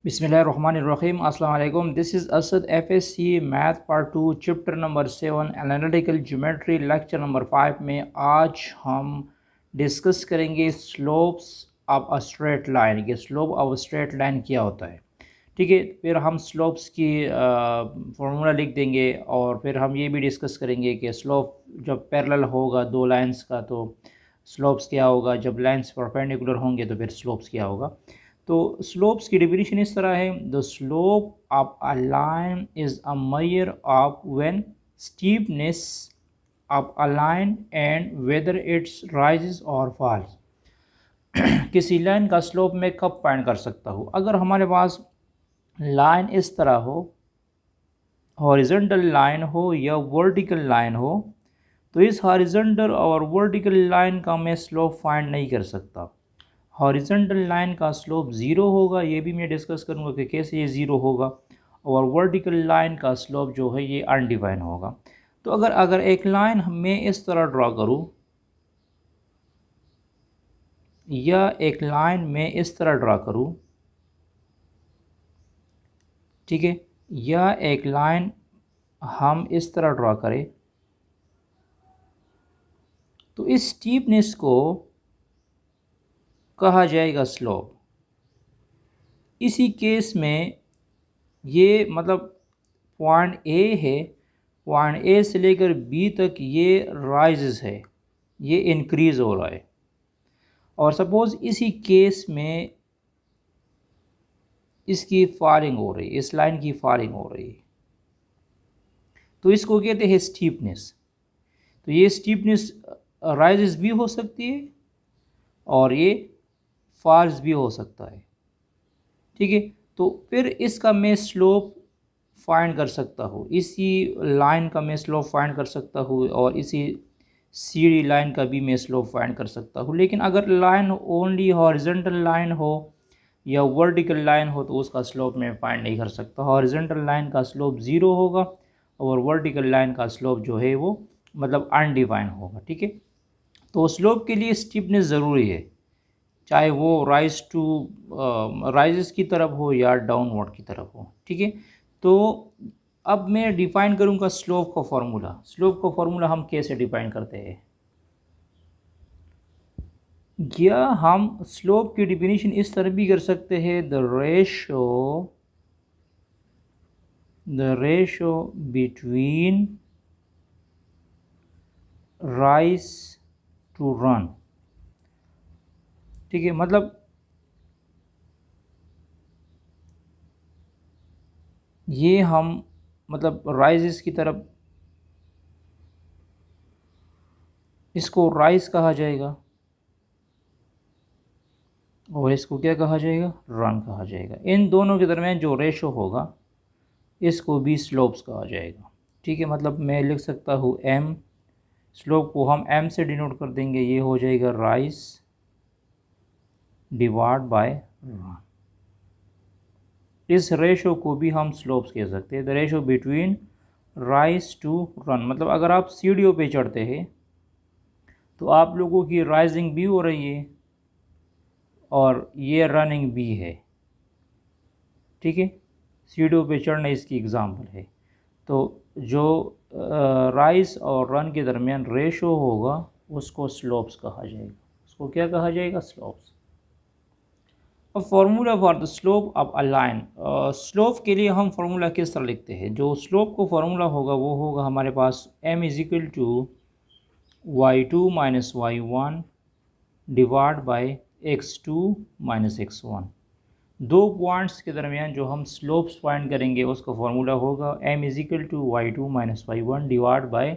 बिस्मिल्लाहिर्रहमानिर्रहीम अस्सलाम वालेकुम। This is Asad FSc math part 2 chapter number 7 analytical geometry lecture number 5 में आज हम डिस्कस करेंगे slopes of a straight line कि slope of a straight line क्या होता है। ठीक है, फिर हम स्लोप्स की फार्मूला लिख देंगे और फिर हम ये भी डिस्कस करेंगे कि स्लोप जब पैरेलल होगा दो लाइंस का तो स्लोप्स क्या होगा, जब लाइंस परपेंडिकुलर होंगे तो फिर स्लोप्स क्या होगा। तो स्लोप्स की डेफिनेशन इस तरह है, the slope of a line is a measure of when steepness of a line and whether it's rises और फॉल्स। किसी लाइन का स्लोप मैं कब फाइंड कर सकता हूँ? अगर हमारे पास लाइन इस तरह हो, हॉरिजॉन्टल लाइन हो या वर्टिकल लाइन हो, तो इस हॉरिजॉन्टल और वर्टिकल लाइन का मैं स्लोप फाइंड नहीं कर सकता। हॉरिजॉन्टल लाइन का स्लोप ज़ीरो होगा, ये भी मैं डिस्कस करूँगा कि कैसे ये ज़ीरो होगा, और वर्टिकल लाइन का स्लोप जो है ये अनडिफाइन होगा। तो अगर एक लाइन मैं इस तरह ड्रॉ करूँ या एक लाइन मैं इस तरह ड्रॉ करूँ, ठीक है, या एक लाइन हम इस तरह ड्रॉ करें, तो इस स्टीपनेस को कहा जाएगा स्लोप। इसी केस में ये मतलब पॉइंट ए है, पॉइंट ए से लेकर बी तक ये राइजेस है, ये इंक्रीज़ हो रहा है। और सपोज़ इसी केस में इसकी फारिंग हो रही है, इस लाइन की फारिंग हो रही है, तो इसको कहते हैं स्टीपनेस। तो ये स्टीपनेस राइजेस भी हो सकती है और ये फॉल्स भी हो सकता है। ठीक है, तो फिर इसका मैं स्लोप फाइंड कर सकता हूँ, इसी लाइन का मैं स्लोप फाइंड कर सकता हूँ और इसी सीधी लाइन का भी मैं स्लोप फाइंड कर सकता हूँ। लेकिन अगर लाइन ओनली हॉरिजॉन्टल लाइन हो या वर्टिकल लाइन हो तो उसका स्लोप मैं फाइंड नहीं कर सकता। हॉरिजॉन्टल लाइन का स्लोप ज़ीरो होगा और वर्टिकल लाइन का स्लोप जो है वो मतलब अनडिफाइन होगा। ठीक है, तो स्लोप के लिए स्टीपनेस ज़रूरी है, चाहे वो राइजेस की तरफ हो या डाउनवर्ड की तरफ हो। ठीक है, तो अब मैं डिफ़ाइन करूँगा स्लोप का फार्मूला। स्लोप का फार्मूला हम कैसे डिफ़ाइन करते हैं, या हम स्लोप की डिफिनीशन इस तरह भी कर सकते हैं, the ratio between rise to run. ठीक है, मतलब ये हम मतलब राइजेस की तरफ, इसको राइज कहा जाएगा और इसको क्या कहा जाएगा, रन कहा जाएगा। इन दोनों के दरमियान जो रेशो होगा इसको भी स्लोप्स कहा जाएगा। ठीक है, मतलब मैं लिख सकता हूँ एम, स्लोप को हम एम से डिनोट कर देंगे, ये हो जाएगा राइज डिवाइड बाय रन। इस रेशो को भी हम स्लोप्स कह सकते हैं, the ratio between rise to run. मतलब अगर आप सीढ़ियों पे चढ़ते हैं तो आप लोगों की राइजिंग भी हो रही है और ये रनिंग भी है। ठीक है, सीढ़ियों पे चढ़ना इसकी एग्ज़ाम्पल है। तो जो राइज और रन के दरमियान रेशो होगा उसको स्लोप्स कहा जाएगा। उसको क्या कहा जाएगा, स्लोप्स। अब formula for the slope of a line. Slope के लिए हम फार्मूला किस तरह लिखते हैं? जो स्लोप को फार्मूला होगा वो होगा हमारे पास m is equal to y2 minus y1 divide by x2 minus x1। दो पॉइंट्स के दरमियान जो हम स्लोप्स फाइंड करेंगे उसका फार्मूला होगा m is equal to y2 minus y1 divide by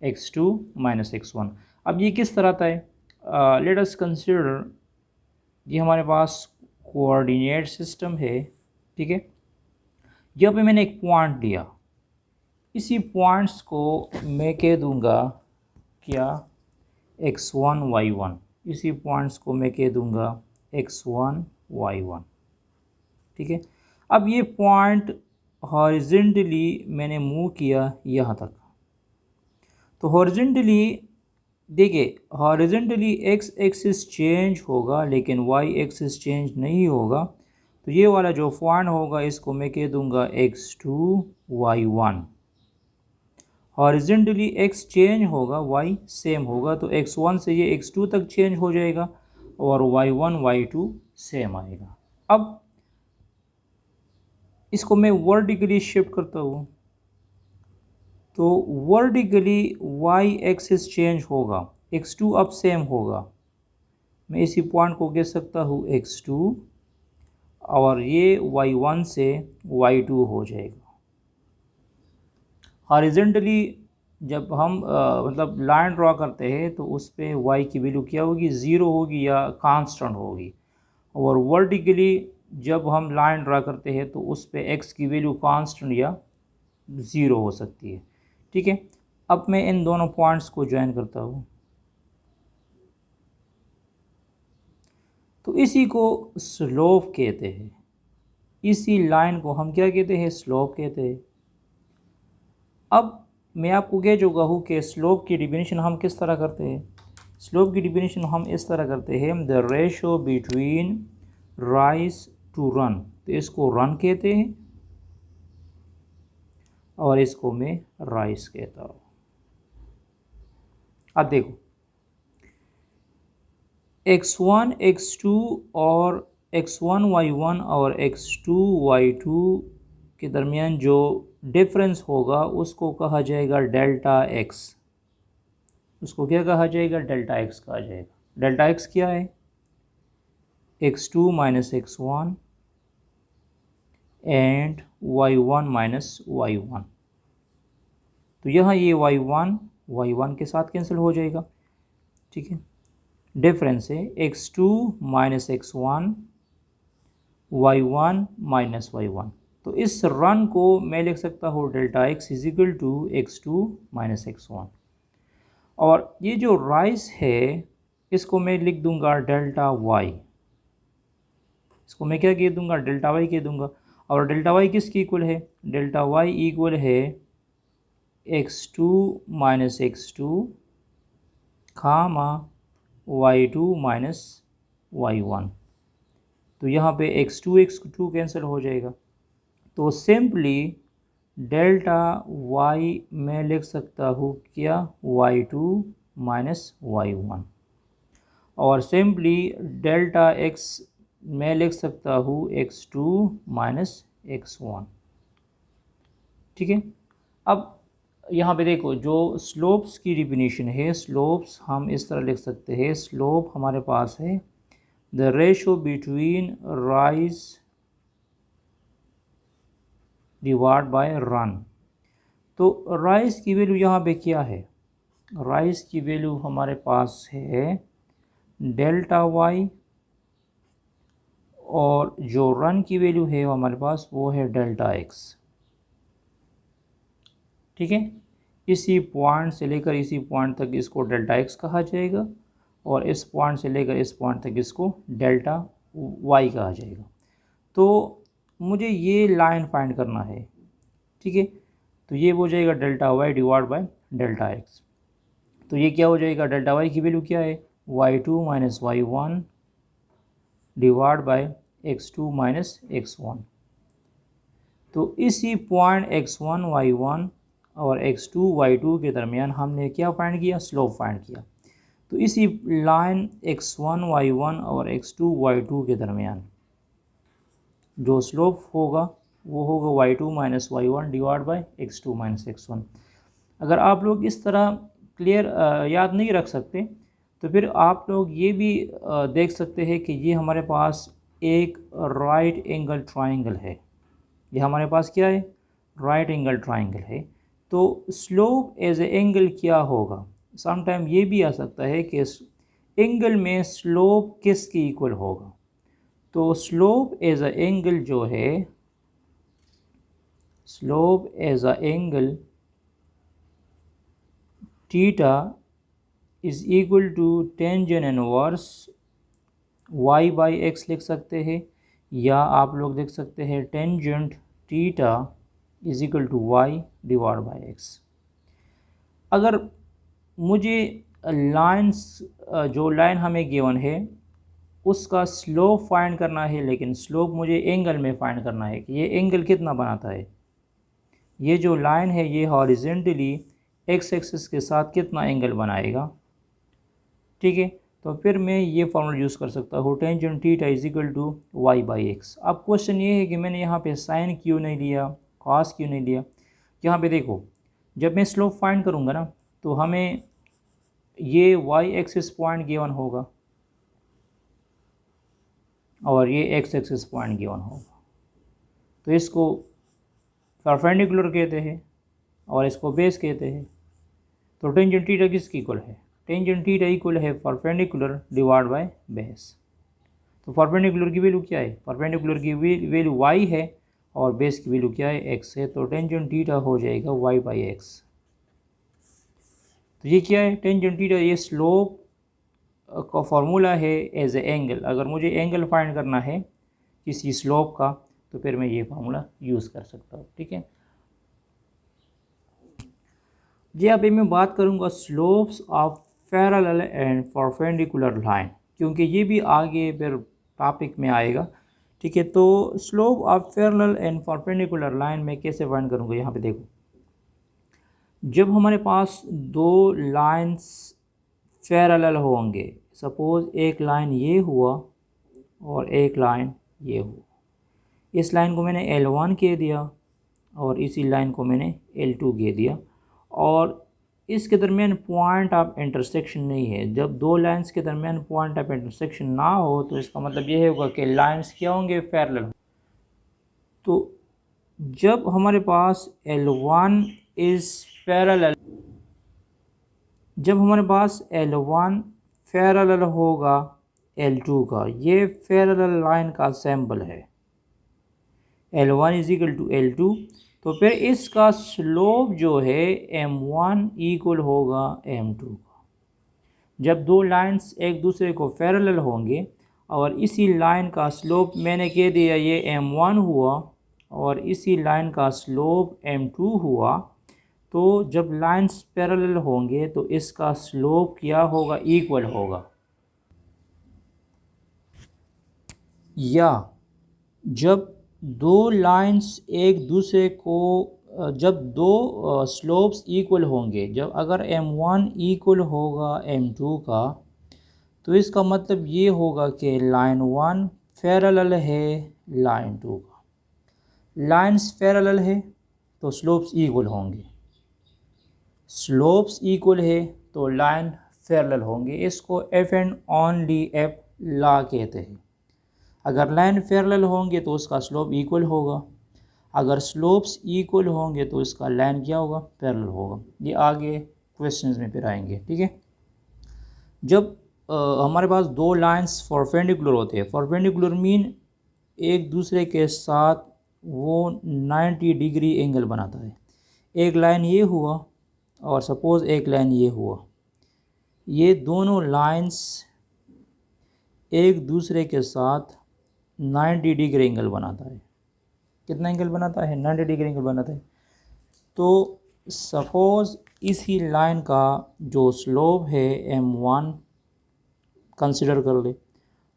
x2 minus x1। अब ये किस तरह था है, लेट अस कंसिडर, ये हमारे पास कोऑर्डिनेट सिस्टम है। ठीक है, जब मैंने एक पॉइंट लिया, इसी पॉइंट्स को मैं कह दूंगा क्या, x1 y1। इसी पॉइंट्स को मैं कह दूंगा x1 y1। ठीक है, अब ये पॉइंट हॉरिजॉन्टली मैंने मूव किया यहाँ तक, तो हॉरिजॉन्टली देखिए, हॉरिजॉन्टली एक्स एक्सिस चेंज होगा लेकिन वाई एक्सिस चेंज नहीं होगा। तो ये वाला जो पॉइंट होगा इसको मैं कह दूंगा x2 y1। Horizontally x change होगा, y सेम होगा, तो x1 से ये x2 तक चेंज हो जाएगा और y1 y2 सेम आएगा। अब इसको मैं वर्टिकली शिफ्ट करता हूँ, तो वर्टिकली y एक्सिस चेंज होगा, x2 अब सेम होगा। मैं इसी पॉइंट को कह सकता हूँ x2 और ये y1 से y2 हो जाएगा। हॉरिजेंटली जब हम मतलब लाइन ड्रॉ करते हैं तो उस पर y की वैल्यू क्या होगी, ज़ीरो होगी या कांस्टेंट होगी। और वर्टिकली जब हम लाइन ड्रा करते हैं तो उस पे x की वैल्यू कांस्टेंट या ज़ीरो हो सकती है। ठीक है, अब मैं इन दोनों पॉइंट्स को ज्वाइन करता हूँ, तो इसी को स्लोप कहते हैं। इसी लाइन को हम क्या कहते हैं, स्लोप कहते हैं। अब मैं आपको कह चुका हूँ कि स्लोप की डिफिनीशन हम किस तरह करते हैं। स्लोप की डिफिनीशन हम इस तरह करते हैं, the ratio between rise to run, तो इसको रन कहते हैं और इसको मैं राइज कहता हूँ। अब देखो x1 x2 और x1 y1 और x2 y2 के दरमियान जो डिफरेंस होगा उसको कहा जाएगा डेल्टा x। उसको क्या कहा जाएगा, डेल्टा x कहा जाएगा। डेल्टा x क्या है, x2 minus x1 and y1 minus y1। तो यहाँ ये y1 के साथ कैंसिल हो जाएगा। ठीक है, डिफरेंस है x2 minus x1 y1 minus y1। तो इस रन को मैं लिख सकता हूँ delta x is equal to x2 minus x1। और ये जो राइज है इसको मैं लिख दूंगा डेल्टा y। इसको मैं क्या कह दूंगा, डेल्टा y कह दूंगा। और डेल्टा y किसकी इक्वल है, डेल्टा y इक्वल है x2 माइनस x2 खामा y2 माइनस y1। तो यहाँ पे x2 कैंसिल हो जाएगा। तो सिंपली डेल्टा y मैं लिख सकता हूँ क्या, y2 माइनस y1। और सिंपली डेल्टा x मैं लिख सकता हूँ x2 माइनस x1। ठीक है, अब यहाँ पे देखो जो स्लोप्स की डिफिनीशन है, स्लोप्स हम इस तरह लिख सकते हैं, स्लोप हमारे पास है the ratio between rise divide by run. तो राइज की वैल्यू यहाँ पे क्या है, राइज की वैल्यू हमारे पास है डेल्टा y और जो रन की वैल्यू है हमारे पास वो है डेल्टा x। ठीक है, इसी पॉइंट से लेकर इसी पॉइंट तक इसको डेल्टा x कहा जाएगा और इस पॉइंट से लेकर इस पॉइंट तक इसको डेल्टा y कहा जाएगा। तो मुझे ये लाइन फाइंड करना है। ठीक है, तो ये हो जाएगा delta y divide by delta x। तो ये क्या हो जाएगा, डेल्टा y की वैल्यू क्या है, y2 minus y1 divide by x2 minus x1। तो इसी पॉइंट x1 y1 और x2 y2 के दरमियान हमने क्या फाइंड किया, स्लोप फाइंड किया। तो इसी लाइन x1 y1 और x2 y2 के दरमियान जो स्लोप होगा वो होगा y2 minus y1 divide by x2 minus x1। अगर आप लोग इस तरह क्लियर याद नहीं रख सकते तो फिर आप लोग ये भी देख सकते हैं कि ये हमारे पास एक राइट एंगल ट्राइंगल है। ये हमारे पास क्या है, राइट एंगल ट्राइंगल है। तो स्लोप एज ए एंगल क्या होगा, समटाइम ये भी आ सकता है कि एंगल में स्लोप किसकी इक्वल होगा। तो स्लोप एज अ एंगल जो है, slope as a angle theta is equal to tangent inverse y by x लिख सकते हैं, या आप लोग देख सकते हैं tangent theta is equal to y divide by x. अगर मुझे लाइंस जो लाइन हमें गिवन है उसका स्लोप फाइंड करना है, लेकिन स्लोप मुझे एंगल में फाइंड करना है कि ये एंगल कितना बनाता है। ये जो लाइन है ये हॉरिजेंटली एक्स एक्सिस के साथ कितना एंगल बनाएगा। ठीक है, तो फिर मैं ये फॉर्मूला यूज़ कर सकता हूँ tangent theta is equal to y by x. अब क्वेश्चन ये है कि मैंने यहाँ पे साइन क्यों नहीं लिया, कॉस क्यों नहीं लिया। यहाँ पे देखो, जब मैं स्लोप फाइंड करूँगा ना तो हमें ये वाई एक्सिस पॉइंट गिवन होगा और ये एक्स एक्सिस पॉइंट गिवन होगा, तो इसको परपेंडिकुलर कहते हैं और इसको बेस कहते हैं। तो टेंजेंट थीटा किसकी इक्वल है, टेंजेंट थीटा इक्वल है परपेंडिकुलर डिवाइड बाय बेस। तो परपेंडिकुलर की वैल्यू क्या है, परपेंडिकुलर की वैल्यू वाई है और बेस की वैल्यू क्या है, एक्स है। तो टेंजेंट थीटा हो जाएगा वाई बाई एक्स। तो ये क्या है, टेंजेंट थीटा ये स्लोप का फॉर्मूला है एज ए एंगल। अगर मुझे एंगल फाइंड करना है किसी स्लोप का तो फिर मैं ये फार्मूला यूज़ कर सकता हूँ। ठीक है जी, अभी मैं बात करूँगा slopes of parallel and perpendicular line, क्योंकि ये भी आगे फिर टॉपिक में आएगा। ठीक है, तो slope of parallel and perpendicular line में कैसे फाइंड करूँगा। यहाँ पे देखो, जब हमारे पास दो लाइंस पैरेलल होंगे, सपोज़ एक लाइन ये हुआ और एक लाइन ये हुआ, इस लाइन को मैंने L1 कह दिया और इसी लाइन को मैंने L2 कह दिया, और इसके दरमियान पॉइंट ऑफ इंटरसेक्शन नहीं है। जब दो लाइंस के दरमियान पॉइंट ऑफ इंटरसेक्शन ना हो तो इसका मतलब ये होगा कि लाइंस क्या होंगे, पैरेलल। तो जब हमारे पास L1 इज़ पैरेलल, जब हमारे पास L1 पैरेलल होगा L2 का, ये पैरेलल लाइन का सैम्पल है, L1 is equal to L2, तो फिर इसका स्लोप जो है M1 इक्वल होगा M2 का। जब दो लाइंस एक दूसरे को पैरेलल होंगे और इसी लाइन का स्लोप मैंने कह दिया ये M1 हुआ और इसी लाइन का स्लोप M2 हुआ, तो जब लाइंस पैरेलल होंगे तो इसका स्लोप क्या होगा, इक्वल होगा। या जब दो लाइंस एक दूसरे को, जब दो स्लोप्स इक्वल होंगे, जब अगर M1 इक्वल होगा M2 का, तो इसका मतलब ये होगा कि लाइन 1 पैरेलल है लाइन 2 का। लाइंस पैरेलल है तो स्लोप्स इक्वल होंगे, स्लोप्स इक्वल है तो लाइन पैरेलल होंगे। इसको F and only F law कहते हैं। अगर लाइन पैरेलल होंगे तो उसका स्लोप इक्वल होगा, अगर स्लोप्स इक्वल होंगे तो इसका लाइन क्या होगा, पैरेलल होगा। ये आगे क्वेश्चंस में फिर आएंगे। ठीक है, जब हमारे पास दो लाइंस परपेंडिकुलर होते हैं, परपेंडिकुलर मीन एक दूसरे के साथ वो 90 डिग्री एंगल बनाता है। एक लाइन ये हुआ और सपोज़ एक लाइन ये हुआ, ये दोनों लाइंस एक दूसरे के साथ 90 डिग्री एंगल बनाता है। कितना एंगल बनाता है, 90 डिग्री एंगल बनाता है। तो सपोज़ इसी लाइन का जो स्लोप है M1 कंसिडर कर ले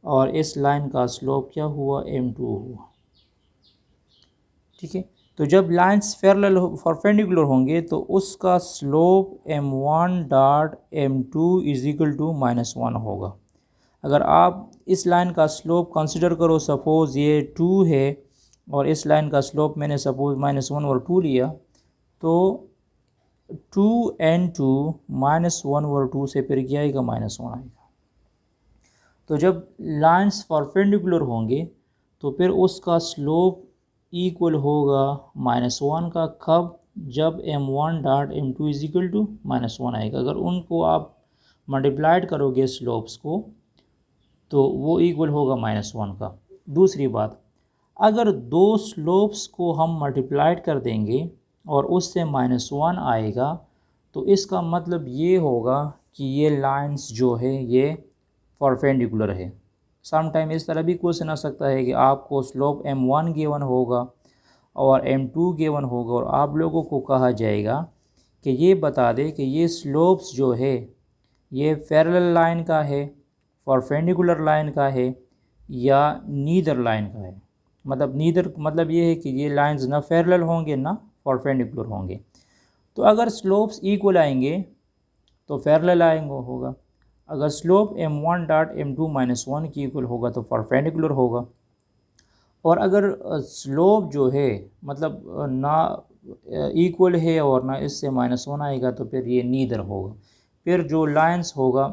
और इस लाइन का स्लोप क्या हुआ, M2 हुआ। ठीक है, तो जब लाइंस पैरेलल परपेंडिकुलर होंगे तो उसका slope M1 dot M2 is equal to -1 होगा। अगर आप इस लाइन का स्लोप कंसिडर करो, सपोज़ ये 2 है और इस लाइन का स्लोप मैंने सपोज़ -1 और 2 लिया, तो 2n2 -1 और 2 से फिर क्या आएगा, -1 आएगा। तो जब लाइंस परपेंडिकुलर होंगे तो फिर उसका स्लोप इक्वल होगा -1 का। कब, जब M1 dot M2 is equal to -1 आएगा। अगर उनको आप मल्टीप्लाइड करोगे स्लोप्स को तो वो इक्वल होगा -1 का। दूसरी बात, अगर दो स्लोप्स को हम मल्टीप्लाइड कर देंगे और उससे -1 आएगा तो इसका मतलब ये होगा कि ये लाइंस जो है ये परपेंडिकुलर है। सम टाइम इस तरह भी क्वेश्चन आ सकता है कि आपको स्लोप M1 गिवन होगा और M2 गिवन होगा और आप लोगों को कहा जाएगा कि ये बता दे कि ये स्लोप्स जो है ये पैरेलल लाइन का है, परपेंडिकुलर लाइन का है या नीदर लाइन का है। मतलब नीदर मतलब ये है कि ये लाइंस ना पैरेलल होंगे ना परपेंडिकुलर होंगे। तो अगर स्लोप्स इक्वल आएंगे तो पैरेलल आएंगे होगा, अगर slope m1 dot m2 minus 1 की इक्वल होगा तो परपेंडिकुलर होगा, और अगर स्लोप जो है मतलब ना इक्वल है और ना इससे -1 आएगा तो फिर ये नीदर होगा। फिर जो लाइंस होगा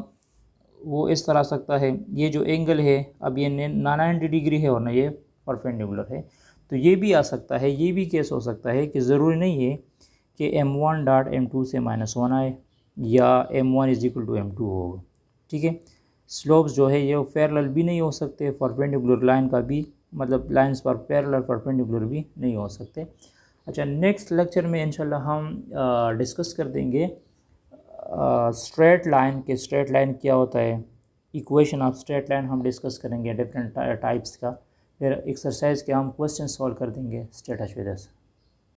वो इस तरह सकता है, ये जो एंगल है अब ये 90 डिग्री है और ना ये परपेंडिकुलर है, तो ये भी आ सकता है, ये भी केस हो सकता है कि ज़रूरी नहीं है कि m1 डॉट m2 से -1 आए या m1 is equal to m2 होगा। ठीक है, स्लोप्स जो है ये पैरेलल भी नहीं हो सकते, परपेंडिकुलर लाइन का भी मतलब लाइंस पर पैरेलल परपेंडिकुलर भी नहीं हो सकते। अच्छा, नेक्स्ट लेक्चर में इंशाल्लाह हम डिस्कस कर देंगे स्ट्रेट लाइन के, स्ट्रेट लाइन क्या होता है, इक्वेशन ऑफ स्ट्रेट लाइन हम डिस्कस करेंगे डिफरेंट टाइप्स का, फिर एक्सरसाइज के हम क्वेश्चन सॉल्व कर देंगे। Stay touch with us.